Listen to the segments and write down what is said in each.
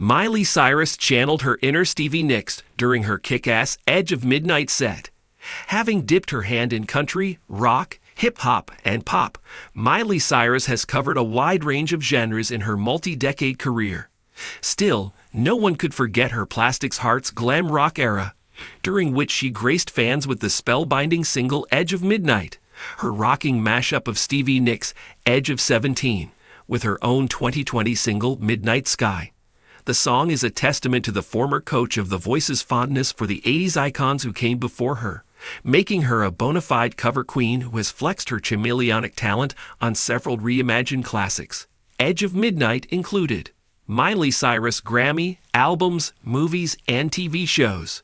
Miley Cyrus channeled her inner Stevie Nicks during her kick-ass Edge of Midnight set. Having dipped her hand in country, rock, hip-hop, and pop, Miley Cyrus has covered a wide range of genres in her multi-decade career. Still, no one could forget her Plastic Hearts glam rock era, during which she graced fans with the spellbinding single Edge of Midnight, her rocking mashup of Stevie Nicks' Edge of 17, with her own 2020 single Midnight Sky. The song is a testament to the former coach of The Voice's fondness for the 80s icons who came before her, making her a bona fide cover queen who has flexed her chameleonic talent on several reimagined classics, Edge of Midnight included. Miley Cyrus Grammy, albums, movies, and TV shows.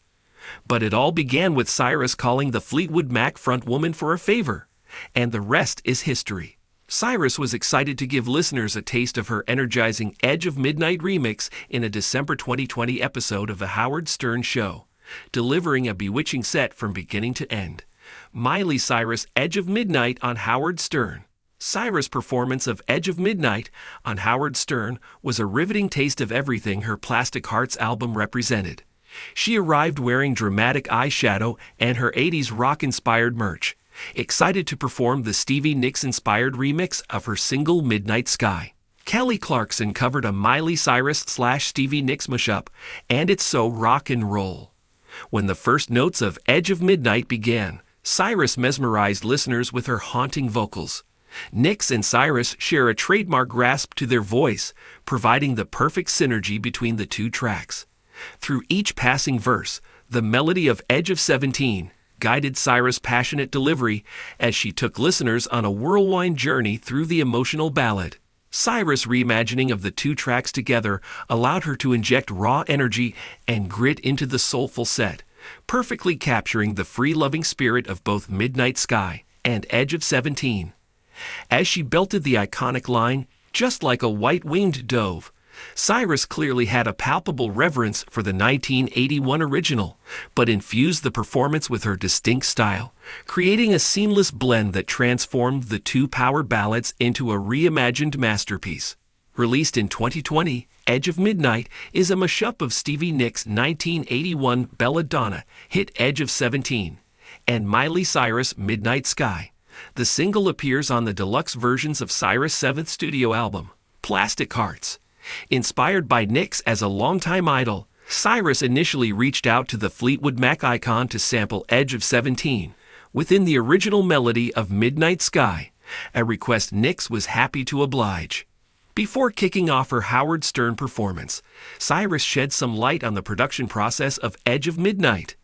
But it all began with Cyrus calling the Fleetwood Mac frontwoman for a favor, and the rest is history. Cyrus was excited to give listeners a taste of her energizing Edge of Midnight remix in a December 2020 episode of The Howard Stern Show, delivering a bewitching set from beginning to end. Miley Cyrus' Edge of Midnight on Howard Stern. Cyrus' performance of Edge of Midnight on Howard Stern was a riveting taste of everything her Plastic Hearts album represented. She arrived wearing dramatic eyeshadow and her 80s rock-inspired merch, excited to perform the Stevie Nicks-inspired remix of her single Midnight Sky. Kelly Clarkson covered a Miley Cyrus/Stevie Nicks mashup, and it's so rock and roll. When the first notes of Edge of Midnight began, Cyrus mesmerized listeners with her haunting vocals. Nicks and Cyrus share a trademark grasp to their voice, providing the perfect synergy between the two tracks. Through each passing verse, the melody of Edge of 17 guided Cyrus' passionate delivery as she took listeners on a whirlwind journey through the emotional ballad. Cyrus' reimagining of the two tracks together allowed her to inject raw energy and grit into the soulful set, perfectly capturing the free-loving spirit of both Midnight Sky and Edge of 17. As she belted the iconic line, "Just like a white-winged dove," Cyrus clearly had a palpable reverence for the 1981 original, but infused the performance with her distinct style, creating a seamless blend that transformed the two power ballads into a reimagined masterpiece. Released in 2020, Edge of Midnight is a mashup of Stevie Nicks' 1981 belladonna hit Edge of 17 and Miley Cyrus' Midnight Sky. The single appears on the deluxe versions of Cyrus' seventh studio album, Plastic Hearts. Inspired by Nicks as a longtime idol, Cyrus initially reached out to the Fleetwood Mac icon to sample Edge of 17 within the original melody of Midnight Sky, a request Nicks was happy to oblige. Before kicking off her Howard Stern performance, Cyrus shed some light on the production process of Edge of Midnight.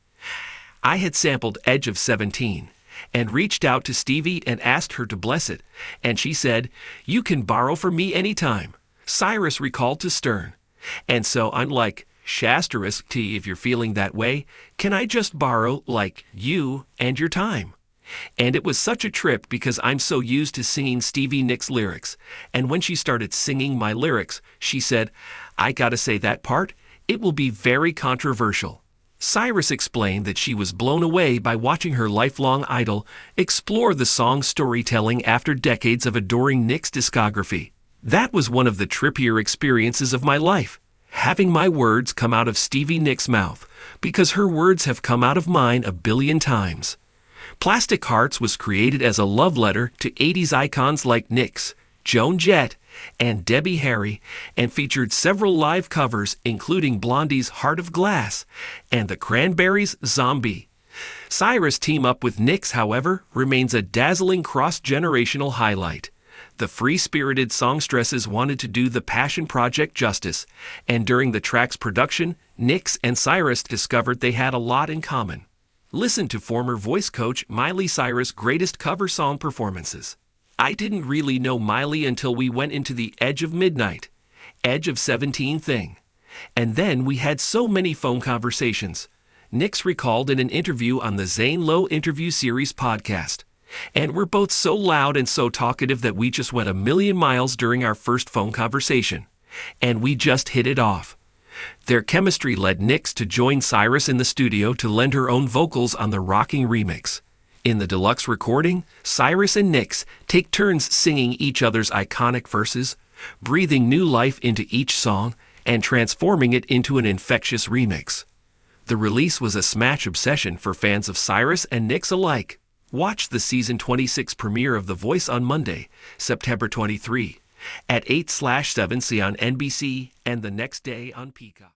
"I had sampled Edge of 17 and reached out to Stevie and asked her to bless it, and she said, 'You can borrow from me anytime,'" Cyrus recalled to Stern. "And so I'm like, Shasterisk T, if you're feeling that way, can I just borrow, like, you and your time?" And it was such a trip because I'm so used to singing Stevie Nicks lyrics, and when she started singing my lyrics, she said, "I gotta say that part, it will be very controversial." Cyrus explained that she was blown away by watching her lifelong idol explore the song's storytelling after decades of adoring Nicks' discography. "That was one of the trippier experiences of my life, having my words come out of Stevie Nicks' mouth, because her words have come out of mine a billion times." Plastic Hearts was created as a love letter to 80s icons like Nicks, Joan Jett, and Debbie Harry, and featured several live covers including Blondie's Heart of Glass and the Cranberries' Zombie. Cyrus' team up with Nicks, however, remains a dazzling cross-generational highlight. The free-spirited songstresses wanted to do the passion project justice, and during the track's production, Nicks and Cyrus discovered they had a lot in common. Listen to former voice coach Miley Cyrus' greatest cover song performances. "I didn't really know Miley until we went into the Edge of Midnight, Edge of 17 thing. And then we had so many phone conversations," Nicks recalled in an interview on the Zane Lowe Interview Series podcast. "And we're both so loud and so talkative that we just went a million miles during our first phone conversation. And we just hit it off." Their chemistry led Nicks to join Cyrus in the studio to lend her own vocals on the rocking remix. In the deluxe recording, Cyrus and Nicks take turns singing each other's iconic verses, breathing new life into each song and transforming it into an infectious remix. The release was a smash obsession for fans of Cyrus and Nyx alike. Watch the season 26 premiere of The Voice on Monday, September 23, at 8/7 on NBC and the next day on Peacock.